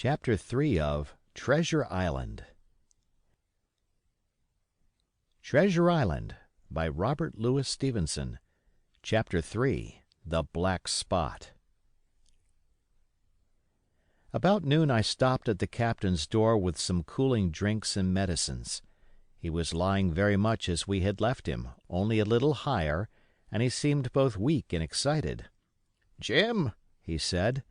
Chapter 3 of Treasure Island. Treasure Island by Robert Louis Stevenson. Chapter 3 The Black Spot. About noon I stopped at the captain's door with some cooling drinks and medicines. He was lying very much as we had left him, only a little higher, and he seemed both weak and excited. "Jim," he said,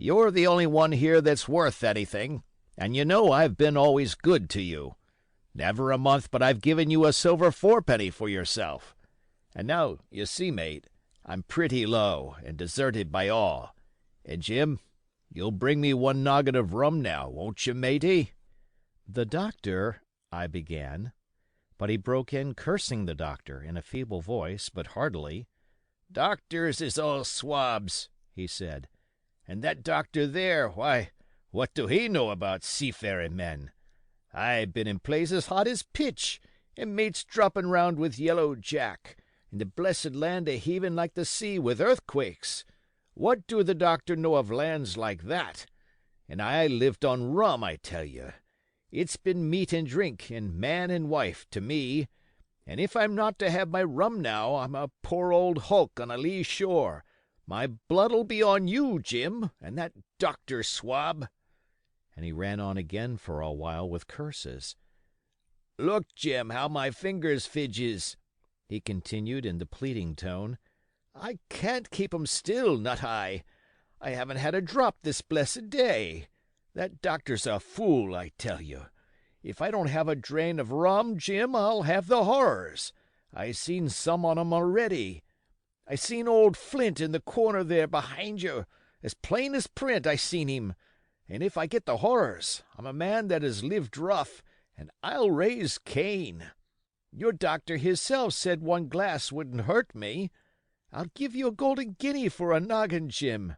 "you're the only one here that's worth anything, and you know I've been always good to you. Never a month but I've given you a silver fourpenny for yourself. And now, you see, mate, I'm pretty low and deserted by all. And, Jim, you'll bring me one noggin of rum now, won't you, matey?" "The doctor—" I began. But he broke in, cursing the doctor, in a feeble voice, but heartily. "Doctors is all swabs," he said. "And that doctor there, why, what do he know about seafaring men? I've been in places hot as pitch, and mates dropping round with Yellow Jack, and the blessed land a heaving like the sea with earthquakes. What do the doctor know of lands like that? And I lived on rum, I tell you. It's been meat and drink, and man and wife, to me. And if I'm not to have my rum now, I'm a poor old hulk on a lee shore. My blood'll be on you, Jim, and that doctor swab." And he ran on again for a while with curses. "Look, Jim, how my fingers fidges," he continued in the pleading tone. "I can't keep 'em still, not I. I haven't had a drop this blessed day. That doctor's a fool, I tell you. If I don't have a drain of rum, Jim, I'll have the horrors. I seen some on 'em already. I seen old Flint in the corner there behind you. As plain as print I seen him. And if I get the horrors, I'm a man that has lived rough, and I'll raise Cain. Your doctor hisself said one glass wouldn't hurt me. I'll give you a golden guinea for a noggin, Jim."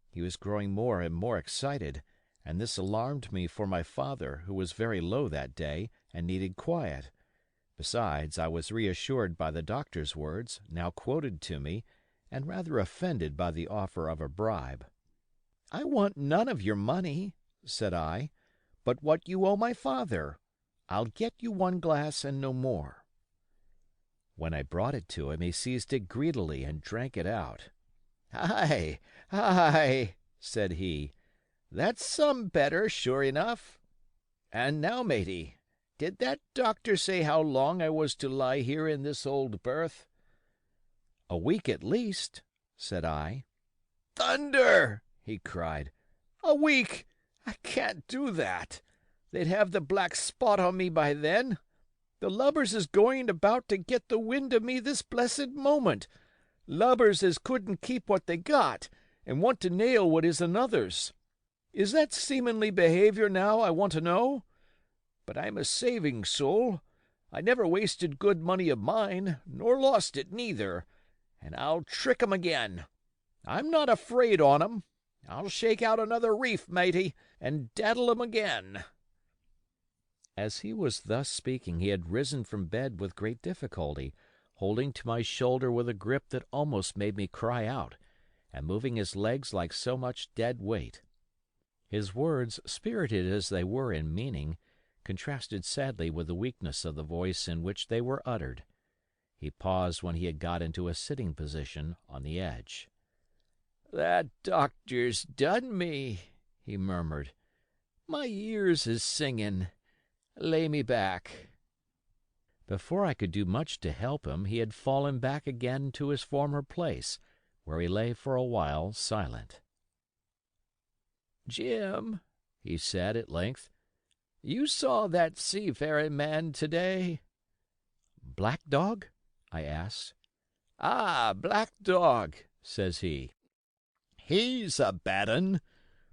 He was growing more and more excited, and this alarmed me for my father, who was very low that day and needed quiet. Besides, I was reassured by the doctor's words, now quoted to me, and rather offended by the offer of a bribe. "I want none of your money," said I, "but what you owe my father. I'll get you one glass and no more." When I brought it to him, he seized it greedily and drank it out. "Aye, aye," said he, "that's some better, sure enough. And now, matey, did that doctor say how long I was to lie here in this old berth?" "A week at least," said I. "Thunder!" he cried. "A week! I can't do that. They'd have the black spot on me by then. The lubbers is going about to get the wind of me this blessed moment. Lubbers as couldn't keep what they got, and want to nail what is another's. Is that seamanly behavior now, I want to know? But I'm a saving soul. I never wasted good money of mine, nor lost it neither, and I'll trick 'em again. I'm not afraid on 'em. I'll shake out another reef, matey, and daddle 'em again." As he was thus speaking, he had risen from bed with great difficulty, holding to my shoulder with a grip that almost made me cry out, and moving his legs like so much dead weight. His words, spirited as they were in meaning, contrasted sadly with the weakness of the voice in which they were uttered. He paused when he had got into a sitting position on the edge. "That doctor's done me," he murmured. "My ears is singing. Lay me back." Before I could do much to help him, he had fallen back again to his former place, where he lay for a while silent. "Jim," he said at length, "you saw that seafaring man today?" "Black Dog?" I asked. "Ah, Black Dog," says he. "He's a bad 'un,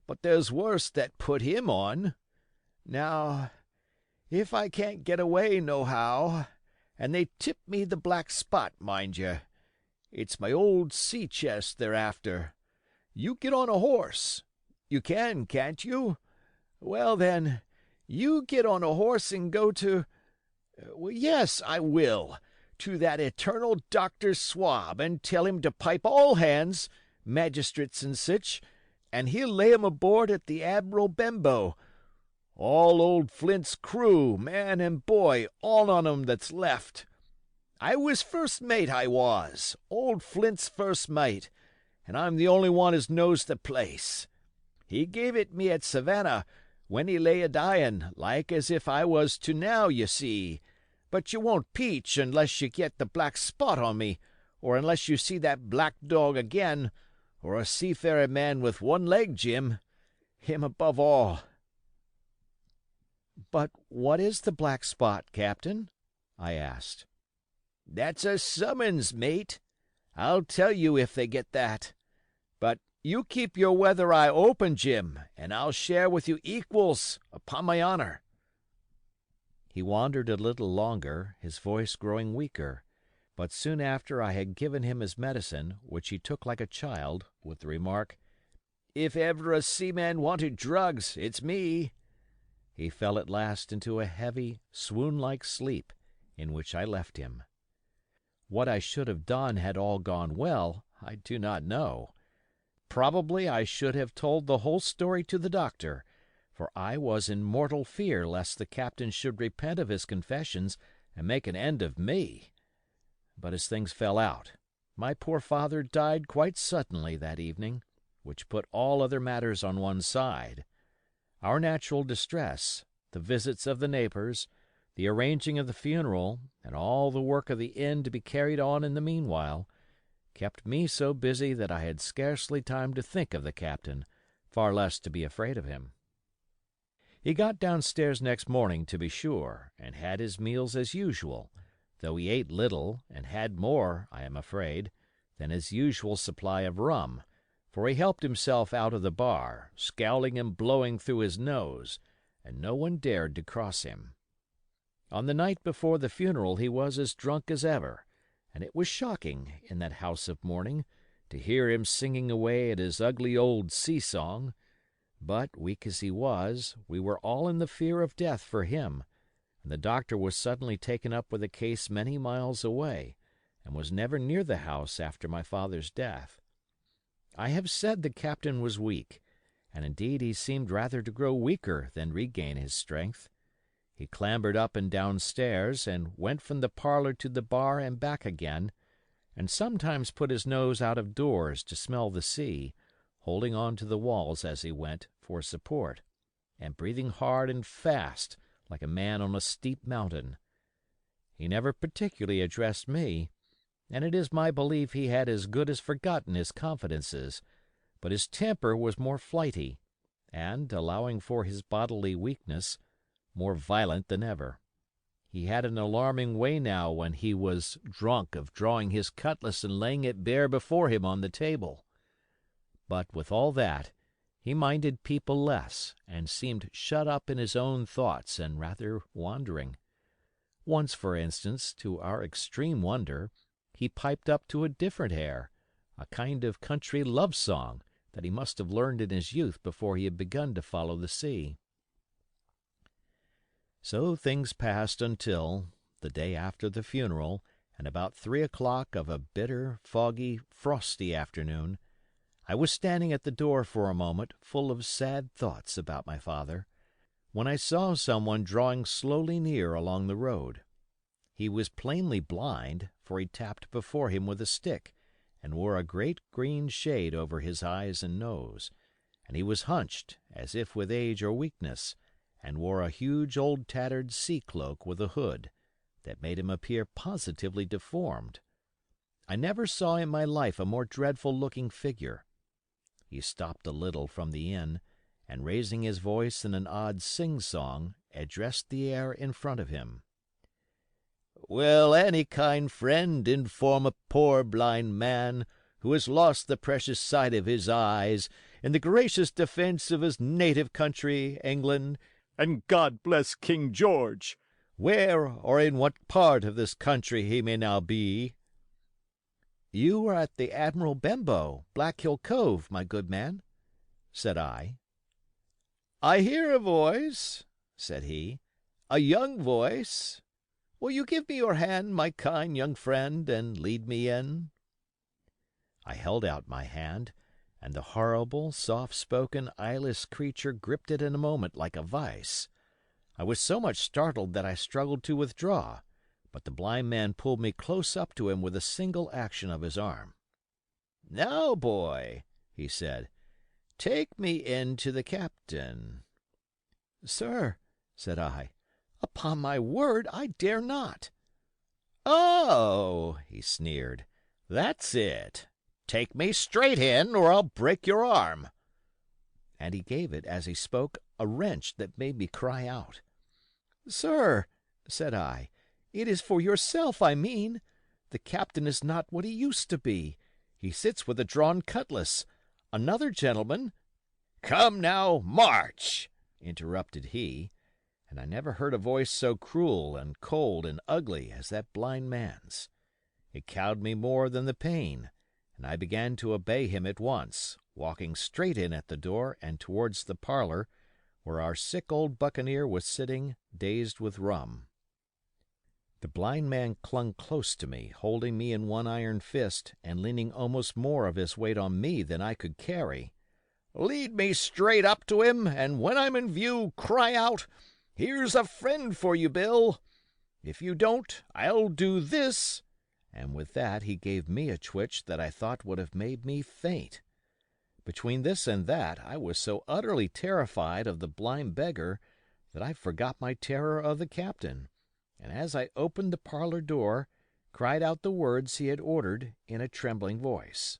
but there's worse that put him on. Now, if I can't get away nohow, and they tip me the black spot, mind you, it's my old sea chest they're after. You get on a horse. You can, can't you? Well, then, you get on a horse and go to—yes, I will, to that eternal Dr. Swab, and tell him to pipe all hands, magistrates and sich, and he'll lay 'em aboard at the Admiral Benbow. All old Flint's crew, man and boy, all on 'em that's left. I was first mate, I was, old Flint's first mate, and I'm the only one as knows the place. He gave it me at Savannah, when he lay a-dyin', like as if I was to now, ye see. But you won't peach unless you get the black spot on me, or unless you see that black dog again, or a seafaring man with one leg, Jim. Him above all." "But what is the black spot, Captain?" I asked. "That's a summons, mate. I'll tell you if they get that. But you keep your weather eye open, Jim, and I'll share with you equals, upon my honor." He wandered a little longer, his voice growing weaker, but soon after I had given him his medicine, which he took like a child, with the remark, "If ever a seaman wanted drugs, it's me," he fell at last into a heavy, swoon-like sleep, in which I left him. What I should have done had all gone well, I do not know. Probably I should have told the whole story to the doctor, for I was in mortal fear lest the captain should repent of his confessions and make an end of me. But as things fell out, my poor father died quite suddenly that evening, which put all other matters on one side. Our natural distress, the visits of the neighbors, the arranging of the funeral, and all the work of the inn to be carried on in the meanwhile, kept me so busy that I had scarcely time to think of the captain, far less to be afraid of him. He got downstairs next morning, to be sure, and had his meals as usual, though he ate little, and had more, I am afraid, than his usual supply of rum, for he helped himself out of the bar, scowling and blowing through his nose, and no one dared to cross him. On the night before the funeral he was as drunk as ever, and it was shocking, in that house of mourning, to hear him singing away at his ugly old sea-song. But, weak as he was, we were all in the fear of death for him, and the doctor was suddenly taken up with a case many miles away, and was never near the house after my father's death. I have said the captain was weak, and indeed he seemed rather to grow weaker than regain his strength. He clambered up and down stairs, and went from the parlor to the bar and back again, and sometimes put his nose out of doors to smell the sea, holding on to the walls as he went, for support, and breathing hard and fast like a man on a steep mountain. He never particularly addressed me, and it is my belief he had as good as forgotten his confidences, but his temper was more flighty, and, allowing for his bodily weakness, more violent than ever. He had an alarming way now when he was drunk of drawing his cutlass and laying it bare before him on the table. But with all that, he minded people less, and seemed shut up in his own thoughts and rather wandering. Once, for instance, to our extreme wonder, he piped up to a different air, a kind of country love-song that he must have learned in his youth before he had begun to follow the sea. So things passed until, the day after the funeral, and about 3 o'clock of a bitter, foggy, frosty afternoon, I was standing at the door for a moment full of sad thoughts about my father, when I saw someone drawing slowly near along the road. He was plainly blind, for he tapped before him with a stick, and wore a great green shade over his eyes and nose, and he was hunched, as if with age or weakness, and wore a huge old tattered sea-cloak with a hood, that made him appear positively deformed. I never saw in my life a more dreadful-looking figure. He stopped a little from the inn, and raising his voice in an odd sing-song, addressed the air in front of him. "Will any kind friend inform a poor blind man, who has lost the precious sight of his eyes, in the gracious defence of his native country, England, and God bless King George, where or in what part of this country he may now be?" "You are at the Admiral Benbow, Black Hill Cove, my good man," said I. "I hear a voice," said he, "a young voice. Will you give me your hand, my kind young friend, and lead me in?" I held out my hand, and the horrible, soft-spoken, eyeless creature gripped it in a moment like a vice. I was so much startled that I struggled to withdraw, but the blind man pulled me close up to him with a single action of his arm. "Now, boy," he said, "take me in to the captain." "Sir," said I, "upon my word I dare not." "Oh," he sneered, "that's it. Take me straight in, or I'll break your arm." And he gave it, as he spoke, a wrench that made me cry out. "Sir," said I, "it is for yourself I mean. The captain is not what he used to be. He sits with a drawn cutlass. Another gentleman—" "Come now, march!" interrupted he, and I never heard a voice so cruel and cold and ugly as that blind man's. It cowed me more than the pain, and I began to obey him at once, walking straight in at the door and towards the parlor, where our sick old buccaneer was sitting, dazed with rum. The blind man clung close to me, holding me in one iron fist and leaning almost more of his weight on me than I could carry. "Lead me straight up to him, and when I'm in view, cry out, 'Here's a friend for you, Bill!' If you don't, I'll do this," and with that he gave me a twitch that I thought would have made me faint. Between this and that I was so utterly terrified of the blind beggar that I forgot my terror of the captain, and as I opened the parlor door, cried out the words he had ordered in a trembling voice.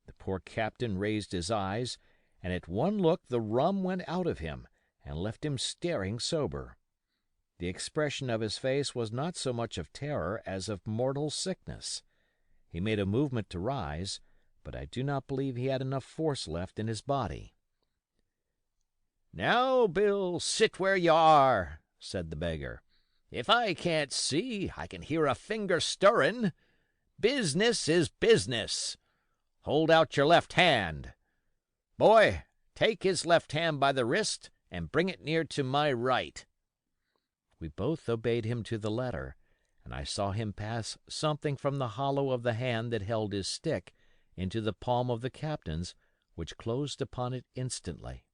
The poor captain raised his eyes, and at one look the rum went out of him and left him staring sober. The expression of his face was not so much of terror as of mortal sickness. He made a movement to rise, but I do not believe he had enough force left in his body. "Now, Bill, sit where you are," said the beggar. "If I can't see, I can hear a finger stirring. Business is business. Hold out your left hand. Boy, take his left hand by the wrist and bring it near to my right." We both obeyed him to the letter, and I saw him pass something from the hollow of the hand that held his stick into the palm of the captain's, which closed upon it instantly.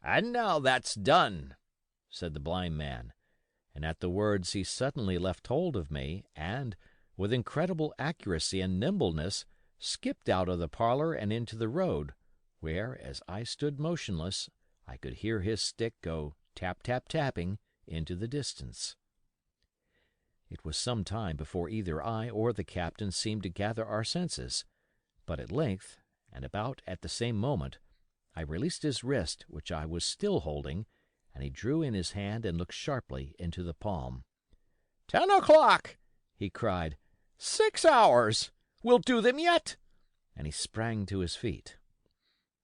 "And now that's done," said the blind man, and at the words he suddenly left hold of me and, with incredible accuracy and nimbleness, skipped out of the parlor and into the road, where, as I stood motionless, I could hear his stick go tap tap tapping into the distance. It was some time before either I or the captain seemed to gather our senses, but at length, and about at the same moment, I released his wrist, which I was still holding, and he drew in his hand and looked sharply into the palm. "10 o'clock!" he cried. "6 hours! We'll do them yet!" And he sprang to his feet.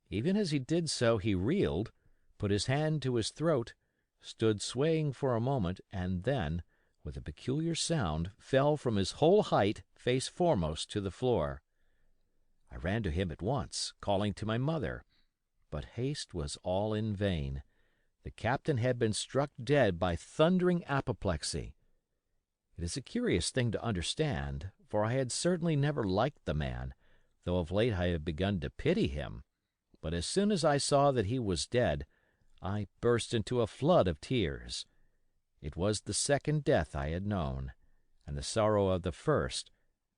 Even as he did so he reeled, put his hand to his throat, stood swaying for a moment, and then, with a peculiar sound, fell from his whole height face foremost to the floor. I ran to him at once, calling to my mother, but haste was all in vain. The captain had been struck dead by thundering apoplexy. It is a curious thing to understand, for I had certainly never liked the man, though of late I had begun to pity him, but as soon as I saw that he was dead, I burst into a flood of tears. It was the second death I had known, and the sorrow of the first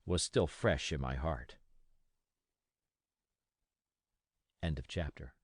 was still fresh in my heart. End of chapter.